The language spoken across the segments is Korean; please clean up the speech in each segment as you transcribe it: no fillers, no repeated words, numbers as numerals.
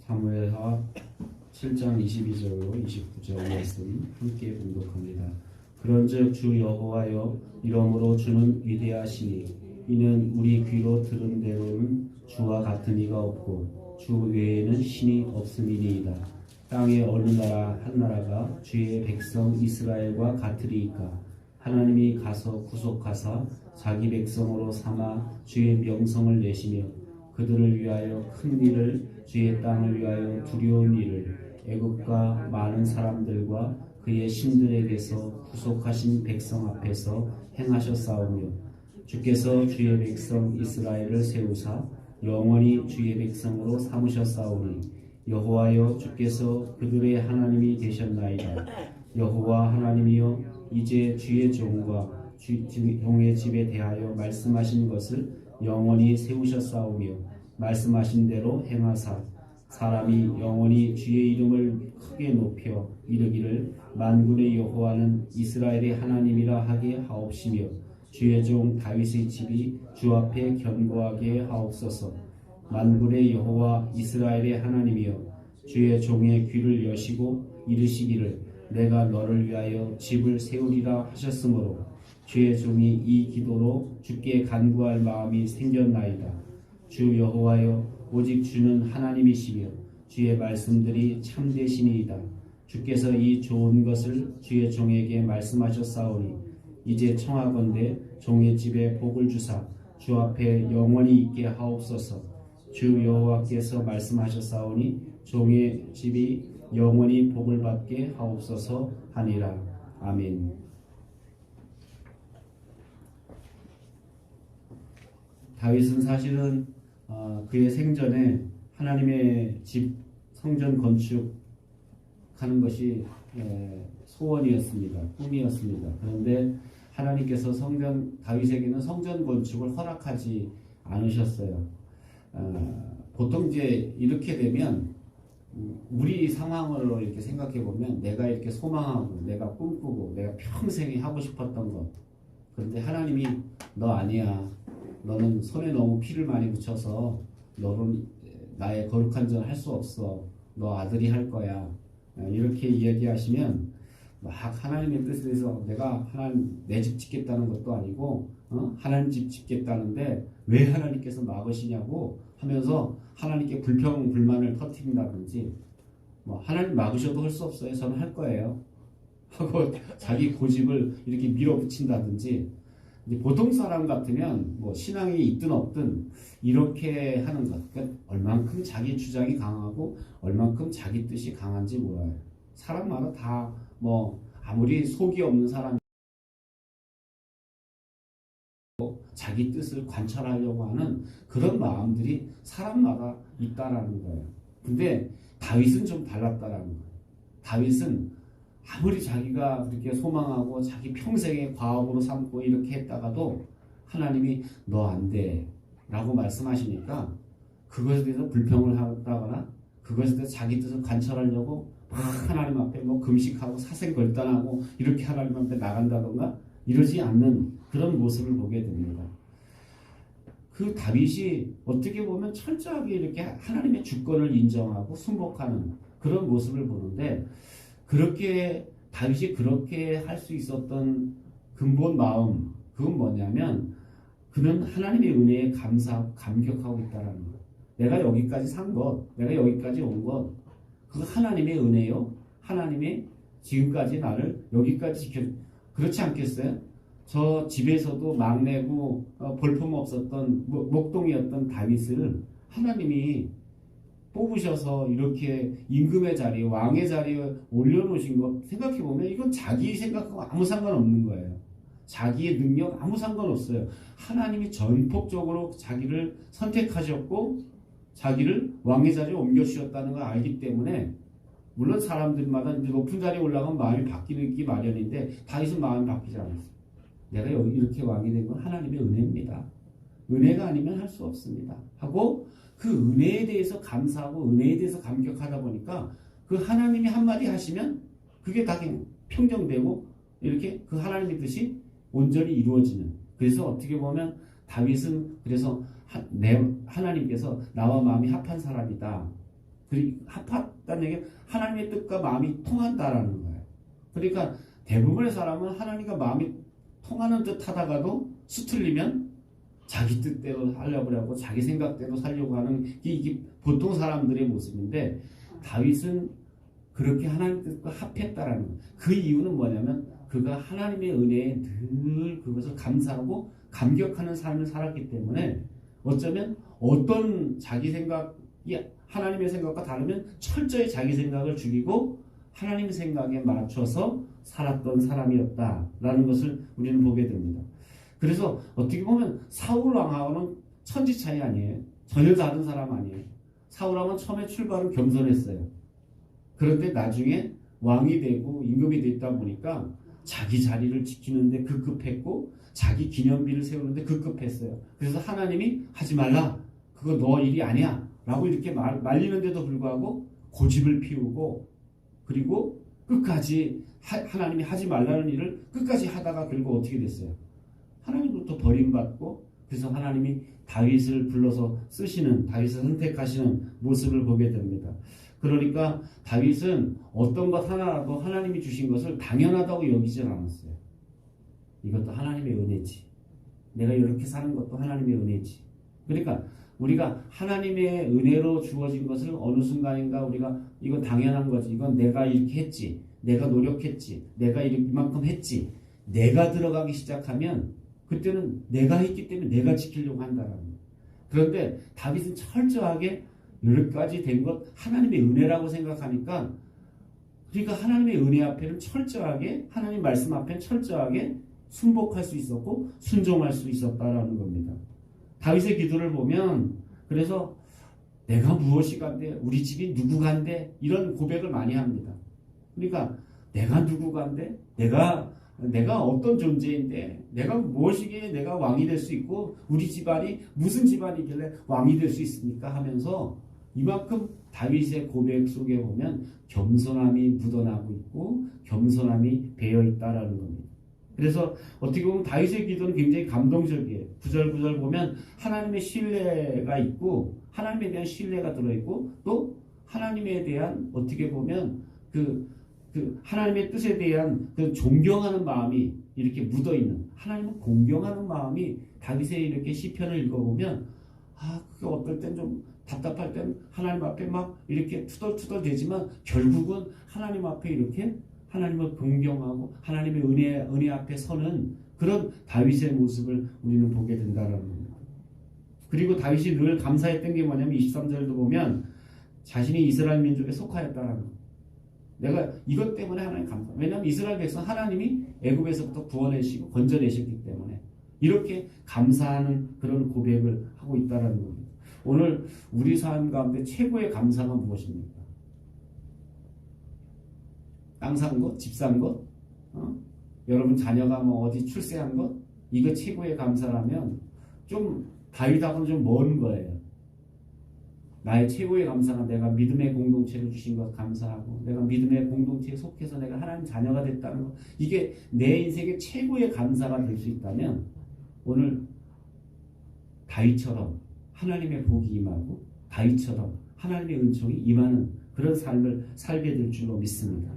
사무엘하 7장 22절로 29절 말씀 함께 봉독합니다. 그런즉 주 여호와여, 이러므로 주는 위대하시니 이는 우리 귀로 들은 대로는 주와 같은 이가 없고 주 외에는 신이 없음이니이다. 땅의 어느 나라 한 나라가 주의 백성 이스라엘과 같으리이까. 하나님이 가서 구속하사 자기 백성으로 삼아 주의 명성을 내시며 그들을 위하여 큰 일을, 주의 땅을 위하여 두려운 일을 애국과 많은 사람들과 그의 신들에게서 구속하신 백성 앞에서 행하셨사오며, 주께서 주의 백성 이스라엘을 세우사 영원히 주의 백성으로 삼으셨사오니 여호와여, 주께서 그들의 하나님이 되셨나이다. 여호와 하나님이여, 이제 주의 종과 종의 집에 대하여 말씀하신 것을 영원히 세우셨사오며 말씀하신 대로 행하사 사람이 영원히 주의 이름을 크게 높여 이르기를 만군의 여호와는 이스라엘의 하나님이라 하게 하옵시며 주의 종 다윗의 집이 주 앞에 견고하게 하옵소서. 만군의 여호와 이스라엘의 하나님이여, 주의 종의 귀를 여시고 이르시기를 내가 너를 위하여 집을 세우리라 하셨으므로 주의 종이 이 기도로 주께 간구할 마음이 생겼나이다. 주 여호와여, 오직 주는 하나님이시며 주의 말씀들이 참되시니이다. 주께서 이 좋은 것을 주의 종에게 말씀하셨사오니 이제 청하건대 종의 집에 복을 주사 주 앞에 영원히 있게 하옵소서. 주 여호와께서 말씀하셨사오니 종의 집이 영원히 복을 받게 하옵소서 하니라. 아멘. 다윗은 사실은 그의 생전에 하나님의 집 성전 건축하는 것이 소원이었습니다. 꿈이었습니다. 그런데 하나님께서 다윗에게는 성전 건축을 허락하지 않으셨어요. 보통 이제 이렇게 되면 우리 상황으로 이렇게 생각해 보면 내가 이렇게 소망하고 내가 꿈꾸고 내가 평생에 하고 싶었던 것, 그런데 하나님이 너 아니야. 너는 손에 너무 피를 많이 묻혀서 너는 나의 거룩한 전 할 수 없어. 너 아들이 할 거야. 이렇게 이야기하시면 막 하나님의 뜻에 대해서 내가 하나님 내 집 짓겠다는 것도 아니고 하나님 집 짓겠다는데 왜 하나님께서 막으시냐고 하면서 하나님께 불평불만을 터뜨린다든지, 뭐 하나님 막으셔도 할 수 없어요. 저는 할 거예요 하고 자기 고집을 이렇게 밀어붙인다든지, 보통 사람 같으면 뭐 신앙이 있든 없든 이렇게 하는 것, 그러니까 얼만큼 자기 주장이 강하고 얼만큼 자기 뜻이 강한지 몰라요. 사람마다 다 뭐 아무리 속이 없는 사람이 자기 뜻을 관철하려고 하는 그런 마음들이 사람마다 있다라는 거예요. 근데 다윗은 좀 달랐다라는 거예요. 다윗은 아무리 자기가 그렇게 소망하고 자기 평생의 과업으로 삼고 이렇게 했다가도 하나님이 너 안 돼 라고 말씀하시니까 그것에 대해서 불평을 하다거나 그것에 대해서 자기 뜻을 관철하려고 막 하나님 앞에 뭐 금식하고 사생걸단하고 이렇게 하나님 앞에 나간다던가 이러지 않는 그런 모습을 보게 됩니다. 그 다윗이 어떻게 보면 철저하게 이렇게 하나님의 주권을 인정하고 순복하는 그런 모습을 보는데, 그렇게 다윗이 그렇게 할 수 있었던 근본 마음, 그건 뭐냐면 그는 하나님의 은혜에 감사하고 감격하고 있다라는 것. 내가 여기까지 산 것, 내가 여기까지 온 것, 그거 하나님의 은혜요. 하나님의 지금까지 나를 여기까지 그렇지 않겠어요? 저 집에서도 막내고 볼품 없었던 목동이었던 다윗을 하나님이 뽑으셔서 이렇게 임금의 자리에, 왕의 자리에 올려놓으신 거 생각해보면 이건 자기 생각하고 아무 상관없는 거예요. 자기의 능력 아무 상관없어요. 하나님이 전폭적으로 자기를 선택하셨고 자기를 왕의 자리에 옮겨주셨다는 걸 알기 때문에, 물론 사람들마다 이제 높은 자리에 올라가면 마음이 바뀌기 마련인데 다윗은 마음이 바뀌지 않았어요. 내가 여기 이렇게 왕이 된 건 하나님의 은혜입니다. 은혜가 아니면 할 수 없습니다 하고 그 은혜에 대해서 감사하고 은혜에 대해서 감격하다 보니까 그 하나님이 한마디 하시면 그게 다 평정되고 이렇게 그 하나님의 뜻이 온전히 이루어지는, 그래서 어떻게 보면 다윗은 그래서 하나님께서 나와 마음이 합한 사람이다. 합하다는 얘기는 하나님의 뜻과 마음이 통한다라는 거예요. 그러니까 대부분의 사람은 하나님과 마음이 통하는 듯 하다가도 수틀리면 자기 뜻대로 하려고 하고 자기 생각대로 살려고 하는 이게 보통 사람들의 모습인데, 다윗은 그렇게 하나님 뜻과 합했다라는 거예요. 그 이유는 뭐냐면 그가 하나님의 은혜에 늘 그것을 감사하고 감격하는 삶을 살았기 때문에, 어쩌면 어떤 자기 생각이 하나님의 생각과 다르면 철저히 자기 생각을 죽이고 하나님 생각에 맞춰서 살았던 사람이었다라는 것을 우리는 보게 됩니다. 그래서 어떻게 보면 사울 왕하고는 천지 차이 아니에요. 전혀 다른 사람 아니에요. 사울 왕은 처음에 출발은 겸손했어요. 그런데 나중에 왕이 되고 임금이 됐다 보니까 자기 자리를 지키는데 급급했고 자기 기념비를 세우는데 급급했어요. 그래서 하나님이 하지 말라, 그거 너 일이 아니야 라고 이렇게 말리는데도 불구하고 고집을 피우고, 그리고 끝까지 하나님이 하지 말라는 일을 끝까지 하다가 결국 어떻게 됐어요? 하나님으로부터 버림받고, 그래서 하나님이 다윗을 불러서 쓰시는, 다윗을 선택하시는 모습을 보게 됩니다. 그러니까 다윗은 어떤 것 하나라도 하나님이 주신 것을 당연하다고 여기질 않았어요. 이것도 하나님의 은혜지. 내가 이렇게 사는 것도 하나님의 은혜지. 그러니까 우리가 하나님의 은혜로 주어진 것을 어느 순간인가 우리가 이건 당연한 거지, 이건 내가 이렇게 했지, 내가 노력했지, 내가 이만큼 했지, 내가 들어가기 시작하면 그때는 내가 했기 때문에 내가 지키려고 한다는 거예요. 그런데 다윗은 철저하게 여기까지 된 것 하나님의 은혜라고 생각하니까, 그러니까 하나님의 은혜 앞에는 철저하게, 하나님 말씀 앞에는 철저하게 순복할 수 있었고 순종할 수 있었다라는 겁니다. 다윗의 기도를 보면, 그래서 내가 무엇이 간데, 우리 집이 누구 간데, 이런 고백을 많이 합니다. 그러니까 내가 누구 간데, 내가 어떤 존재인데, 내가 무엇이기에 내가 왕이 될 수 있고, 우리 집안이 무슨 집안이길래 왕이 될 수 있습니까 하면서 이만큼 다윗의 고백 속에 보면 겸손함이 묻어나고 있고 겸손함이 배어 있다라는 겁니다. 그래서 어떻게 보면 다윗의 기도는 굉장히 감동적이에요. 구절구절 보면 하나님의 신뢰가 있고, 하나님에 대한 신뢰가 들어있고, 또 하나님에 대한 어떻게 보면 그 하나님의 뜻에 대한 그 존경하는 마음이 이렇게 묻어있는, 하나님을 공경하는 마음이, 다윗의 이렇게 시편을 읽어보면 그게 어떨 땐 좀 답답할 땐 하나님 앞에 막 이렇게 투덜투덜 되지만 결국은 하나님 앞에 이렇게 하나님을 공경하고 하나님의 은혜 앞에 서는 그런 다윗의 모습을 우리는 보게 된다는 겁니다. 그리고 다윗이 늘 감사했던 게 뭐냐면 23절도 보면 자신이 이스라엘 민족에 속하였다라는 겁니다. 내가 이것 때문에 하나님 감사. 왜냐하면 이스라엘 백성 하나님이 애굽에서부터 구원해주시고 건져내셨기 때문에 이렇게 감사하는 그런 고백을 하고 있다는 겁니다. 오늘 우리 삶 가운데 최고의 감사가 무엇입니까? 땅 산 것, 집 산 것, 여러분 자녀가 뭐 어디 출세한 것, 이거 최고의 감사라면 좀 다윗하고는 좀 먼 거예요. 나의 최고의 감사는 내가 믿음의 공동체를 주신 것 감사하고, 내가 믿음의 공동체에 속해서 내가 하나님 자녀가 됐다는 것, 이게 내 인생의 최고의 감사가 될 수 있다면 오늘 다윗처럼 하나님의 복이 임하고 다윗처럼 하나님의 은총이 임하는 그런 삶을 살게 될 줄로 믿습니다.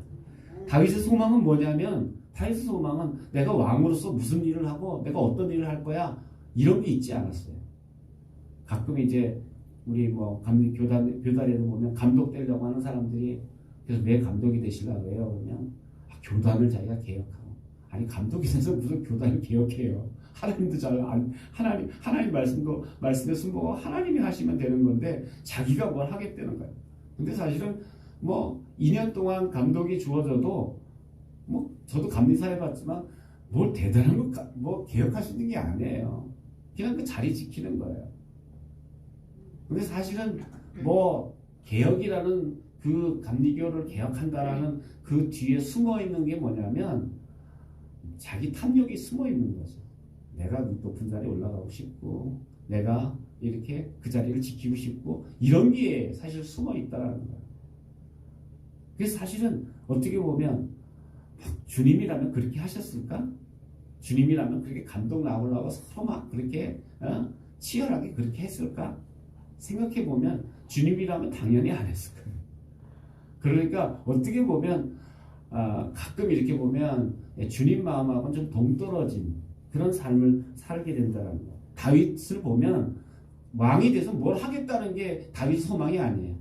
다윗의 소망은 뭐냐면, 다윗의 소망은 내가 왕으로서 무슨 일을 하고 내가 어떤 일을 할 거야, 이런 게 있지 않았어요. 가끔 이제 우리 뭐 교단에도 보면 감독 되려고 하는 사람들이, 그래서 왜 감독이 되시려고 해요? 그러면 교단을 자기가 개혁하고. 아니, 감독이 돼서 무슨 교단을 개혁해요? 하나님도 잘 하나님 말씀에 순복하고 하나님이 하시면 되는 건데 자기가 뭘 하겠다는 거예요. 근데 사실은 뭐 2년 동안 감독이 주어져도 뭐 저도 감리사 해봤지만 뭘 대단한 거 뭐 개혁할 수 있는 게 아니에요. 그냥 그 자리 지키는 거예요. 근데 사실은 뭐 개혁이라는 그 감리교를 개혁한다라는 그 뒤에 숨어 있는 게 뭐냐면 자기 탐욕이 숨어 있는 거죠. 내가 높은 자리에 올라가고 싶고, 내가 이렇게 그 자리를 지키고 싶고, 이런 게 사실 숨어 있다라는 거예요. 그래서 사실은 어떻게 보면 주님이라면 그렇게 하셨을까? 주님이라면 그렇게 감동 나오려고 서로 막 그렇게 치열하게 그렇게 했을까? 생각해 보면 주님이라면 당연히 안 했을 거예요. 그러니까 어떻게 보면 가끔 이렇게 보면 주님 마음하고는 좀 동떨어진 그런 삶을 살게 된다는 거예요. 다윗을 보면 왕이 돼서 뭘 하겠다는 게 다윗의 소망이 아니에요.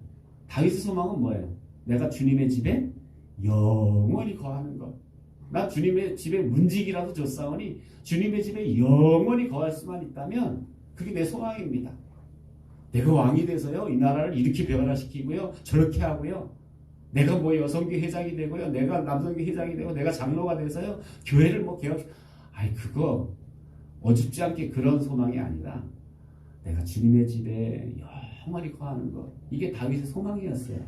다윗의 소망은 뭐예요? 내가 주님의 집에 영원히 거하는 것. 나 주님의 집에 문지기라도 줬사오니 주님의 집에 영원히 거할 수만 있다면 그게 내 소망입니다. 내가 왕이 돼서요 이 나라를 이렇게 변화시키고요 저렇게 하고요 내가 뭐 여성교 회장이 되고요 내가 남성교 회장이 되고 내가 장로가 돼서요 교회를 뭐 개혁 그거 어줍지 않게 그런 소망이 아니라 내가 주님의 집에 영원히 거하는 것. 이게 다윗의 소망이었어요.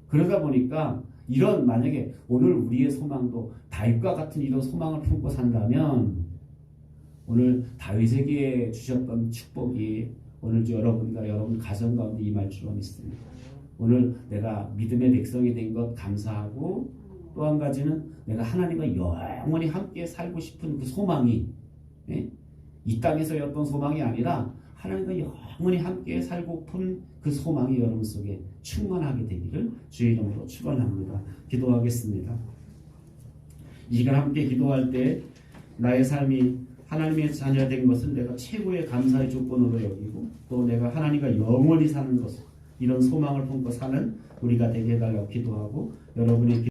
그러다 보니까 이런 만약에 오늘 우리의 소망도 다윗과 같은 이런 소망을 품고 산다면 오늘 다윗에게 주셨던 축복이 오늘 여러분과 여러분 가정 가운데 임할 줄로 믿습니다. 오늘 내가 믿음의 백성이 된 것 감사하고 또 한 가지는 내가 하나님과 영원히 함께 살고 싶은 그 소망이 이 땅에서의 어떤 소망이 아니라 하나님과 영원히 함께 살고픈 그 소망이 여러분 속에 충만하게 되기를 주의 이름으로 축원합니다. 기도하겠습니다. 이 시간 함께 기도할 때 나의 삶이 하나님의 자녀가 된 것은 내가 최고의 감사의 조건으로 여기고 또 내가 하나님과 영원히 사는 것 이런 소망을 품고 사는 우리가 되게 해달라고 기도하고 여러분의